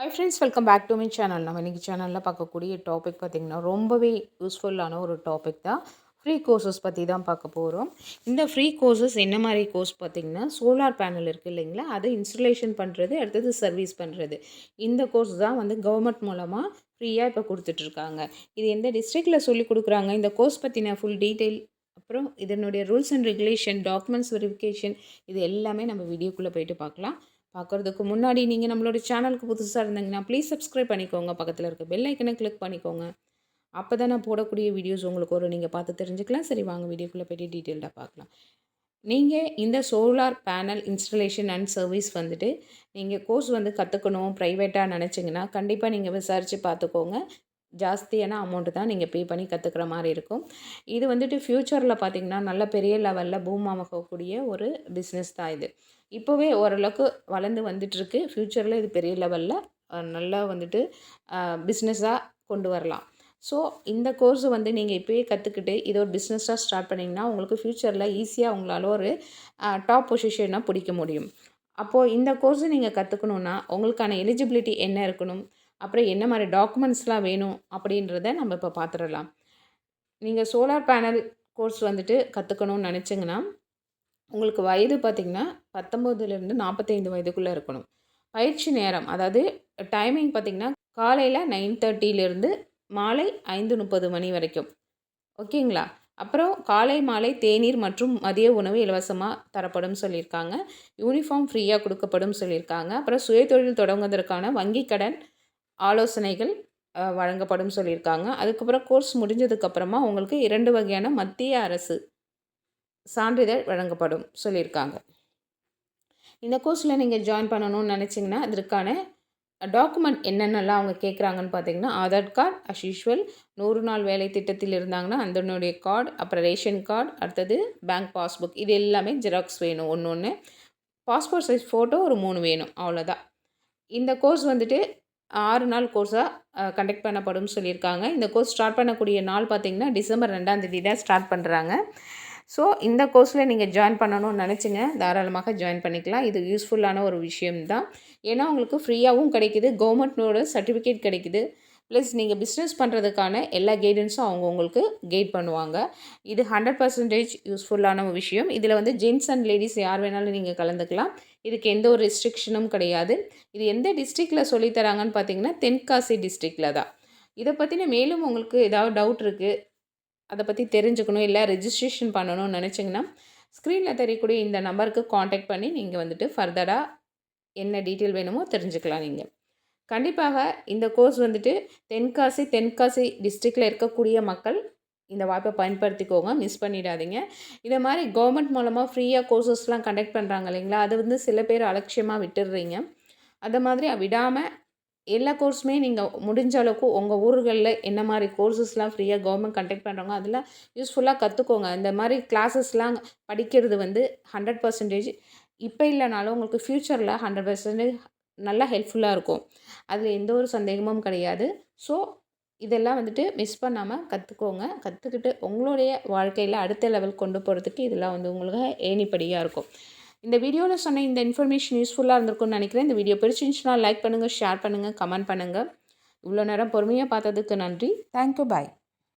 Hi friends, welcome back to my channel. நம்ம இன்றைக்கி சேனலில் பார்க்கக்கூடிய டாபிக் பார்த்திங்கன்னா ரொம்பவே யூஸ்ஃபுல்லான ஒரு டாபிக் தான். ஃப்ரீ கோர்சஸ் பற்றி தான் பார்க்க போகிறோம். இந்த ஃப்ரீ கோர்சஸ் என்ன மாதிரி கோர்ஸ் பார்த்திங்கன்னா, சோலார் பேனல் இருக்குது இல்லைங்களா, அதை இன்ஸ்டலேஷன் பண்ணுறது, அடுத்தது சர்வீஸ் பண்ணுறது. இந்த கோர்ஸ் தான் வந்து கவர்மெண்ட் மூலமாக ஃப்ரீயாக இப்போ கொடுத்துட்ருக்காங்க. இது எந்த டிஸ்ட்ரிக்டில் சொல்லி கொடுக்குறாங்க, இந்த கோர்ஸ் பற்றின ஃபுல் டீட்டெயில், அப்புறம் இதனுடைய rules and regulation, documents verification, இது எல்லாமே நம்ம வீடியோக்குள்ளே போயிட்டு பார்க்கலாம். பார்க்குறதுக்கு முன்னாடி நீங்கள் நம்மளோட சேனலுக்கு புதுசாக இருந்தீங்கன்னா ப்ளீஸ் சப்ஸ்கிரைப் பண்ணிக்கோங்க. பக்கத்தில் இருக்க பெல் ஐக்கனை கிளிக் பண்ணிக்கோங்க. அப்போ தான் நான் போடக்கூடிய வீடியோஸ் உங்களுக்கு நீங்கள் பார்த்து தெரிஞ்சுக்கலாம். சரி, வாங்க வீடியோக்குள்ளே போய்ட்டு டீட்டெயில்டாக பார்க்கலாம். நீங்கள் இந்த solar panel installation and service வந்துட்டு நீங்கள் கோர்ஸ் வந்து கற்றுக்கணும் ப்ரைவேட்டாக நினச்சிங்கன்னா கண்டிப்பாக நீங்கள் விசாரித்து பார்த்துக்கோங்க. ஜாஸ்தியான அமௌண்ட்டு தான் நீங்கள் பே பண்ணி கற்றுக்கிற மாதிரி இருக்கும். இது வந்துட்டு ஃப்யூச்சரில் பார்த்திங்கன்னா நல்ல பெரிய லெவலில் பூமாகக்கூடிய ஒரு பிஸ்னஸ் தான் இது. இப்போவே ஓரளவுக்கு வளர்ந்து வந்துட்டுருக்கு. ஃப்யூச்சரில் இது பெரிய லெவலில் நல்லா வந்துட்டு பிஸ்னஸாக கொண்டு வரலாம். ஸோ இந்த கோர்ஸை வந்து நீங்கள் இப்போயே கற்றுக்கிட்டு இதை ஒரு பிஸ்னஸாக ஸ்டார்ட் பண்ணிங்கன்னா உங்களுக்கு ஃப்யூச்சரில் ஈஸியாக உங்களால் ஒரு டாப் பொசிஷனாக பிடிக்க முடியும். அப்போது இந்த கோர்ஸை நீங்கள் கற்றுக்கணுன்னா உங்களுக்கான எலிஜிபிலிட்டி என்ன இருக்கணும், அப்புறம் என்ன மாதிரி டாக்குமெண்ட்ஸ்லாம் வேணும் அப்படின்றத நம்ம இப்போ பார்த்துடலாம். நீங்கள் சோலார் பேனல் கோர்ஸ் வந்துட்டு கற்றுக்கணும்னு நினச்சிங்கன்னா உங்களுக்கு வயது பார்த்திங்கன்னா 19லேருந்து 45 வயதுக்குள்ளே இருக்கணும். பயிற்சி நேரம், அதாவது டைமிங் பார்த்திங்கன்னா காலையில் 9:30லேருந்து மாலை 5:30 மணி வரைக்கும். ஓகேங்களா? அப்புறம் காலை மாலை தேநீர் மற்றும் மதிய உணவு இலவசமாக தரப்படும் சொல்லியிருக்காங்க. யூனிஃபார்ம் ஃப்ரீயாக கொடுக்கப்படும் சொல்லியிருக்காங்க. அப்புறம் சுயதொழில் தொடங்குவதற்கான வங்கி கடன் ஆலோசனைகள் வழங்கப்படும் சொல்லியிருக்காங்க. அதுக்கப்புறம் கோர்ஸ் முடிஞ்சதுக்கப்புறமா உங்களுக்கு 2 வகையான மத்திய அரசு சான்றிதழ் வழங்கப்படும் சொல்லியிருக்காங்க. இந்த கோர்ஸில் நீங்கள் ஜாயின் பண்ணணும்னு நினச்சிங்கன்னா அதற்கான டாக்குமெண்ட் என்னென்னலாம் அவங்க கேட்குறாங்கன்னு பார்த்தீங்கன்னா, ஆதார் கார்டு அஸ் யூஷுவல், 100 நாள் வேலை திட்டத்தில் இருந்தாங்கன்னா அதனுடைய கார்டு, அப்புறம் ரேஷன் கார்டு, அடுத்தது பேங்க் பாஸ்புக், இது எல்லாமே ஜெராக்ஸ் வேணும் ஒன்று. பாஸ்போர்ட் சைஸ் ஃபோட்டோ ஒரு 3 வேணும், அவ்வளோதான். இந்த கோர்ஸ் வந்துட்டு 6 நாள் கோர்ஸாக கண்டக்ட் பண்ணப்படும் சொல்லியிருக்காங்க. இந்த கோர்ஸ் ஸ்டார்ட் பண்ணக்கூடிய நாள் பார்த்திங்கன்னா டிசம்பர் 2ஆம் தேதி தான் ஸ்டார்ட் பண்ணுறாங்க. ஸோ இந்த கோர்ஸில் நீங்கள் ஜாயின் பண்ணணும்னு நினச்சிங்க தாராளமாக ஜாயின் பண்ணிக்கலாம். இது யூஸ்ஃபுல்லான ஒரு விஷயம்தான். ஏன்னா உங்களுக்கு ஃப்ரீயாகவும் கிடைக்கிது, கவர்மெண்ட்டோட சர்டிஃபிகேட் கிடைக்கிது, ப்ளஸ் நீங்கள் பிஸ்னஸ் பண்ணுறதுக்கான எல்லா கைடன்ஸும் அவங்க உங்களுக்கு கைட் பண்ணுவாங்க. இது 100% யூஸ்ஃபுல்லான ஒரு விஷயம். இதில் வந்து ஜென்ட்ஸ் அண்ட் லேடிஸ் யார் வேணாலும் நீங்கள் கலந்துக்கலாம். இதுக்கு எந்த ஒரு ரெஸ்ட்ரிக்ஷனும் கிடையாது. இது எந்த டிஸ்ட்ரிக்டில் சொல்லித்தராங்கன்னு பார்த்தீங்கன்னா தென்காசி டிஸ்ட்ரிக்டில் தான். இதை பற்றின மேலும் உங்களுக்கு ஏதாவது டவுட் இருக்குது, அதை பற்றி தெரிஞ்சுக்கணும், இல்லை ரெஜிஸ்ட்ரேஷன் பண்ணணும்னு நினச்சிங்கன்னா ஸ்க்ரீனில் தெரியக்கூடிய இந்த நம்பருக்கு காண்டாக்ட் பண்ணி நீங்கள் வந்துட்டு ஃபர்தராக என்ன டீட்டெயில் வேணுமோ தெரிஞ்சுக்கலாம். நீங்கள் கண்டிப்பாக இந்த கோர்ஸ் வந்துட்டு தென்காசி டிஸ்ட்ரிக்டில் இருக்கக்கூடிய மக்கள் இந்த வாய்ப்பை பயன்படுத்திக்கோங்க, மிஸ் பண்ணிடாதீங்க. இதை மாதிரி கவர்மெண்ட் மூலமாக ஃப்ரீயாக கோர்சஸ்லாம் கண்டக்ட் பண்ணுறாங்க இல்லைங்களா, அது வந்து சில பேர் அலட்சியமாக விட்டுடுறீங்க. அதை மாதிரி விடாமல் எல்லா கோர்ஸுமே நீங்கள் முடிஞ்ச அளவுக்கு உங்கள் ஊர்களில் என்ன மாதிரி கோர்சஸ்லாம் ஃப்ரீயாக கவர்மெண்ட் கண்டக்ட் பண்ணுறாங்க அதெல்லாம் யூஸ்ஃபுல்லாக கற்றுக்கோங்க. இந்த மாதிரி கிளாஸஸ்லாம் படிக்கிறது வந்து 100% இப்போ இல்லைனாலும் உங்களுக்கு ஃப்யூச்சரில் 100% நல்லா ஹெல்ப்ஃபுல்லாக இருக்கும். அதில் எந்த ஒரு சந்தேகமும் கிடையாது. ஸோ இதெல்லாம் வந்துட்டு மிஸ் பண்ணாமல் கற்றுக்கோங்க. கற்றுக்கிட்டு உங்களுடைய வாழ்க்கையில் அடுத்த லெவல் கொண்டு போகிறதுக்கு இதெல்லாம் வந்து உங்களுக்கு ஏணிப்படியாக இருக்கும். இந்த வீடியோவில் சொன்ன இந்த இன்ஃபர்மேஷன் யூஸ்ஃபுல்லாக இருந்திருக்கும்னு நினைக்கிறேன். இந்த வீடியோ பிடிச்சிருந்துச்சுன்னா லைக் பண்ணுங்கள், ஷேர் பண்ணுங்கள், கமெண்ட் பண்ணுங்கள். இவ்வளோ நேரம் பொறுமையாக பார்த்ததுக்கு நன்றி. தேங்க்யூ, பாய்.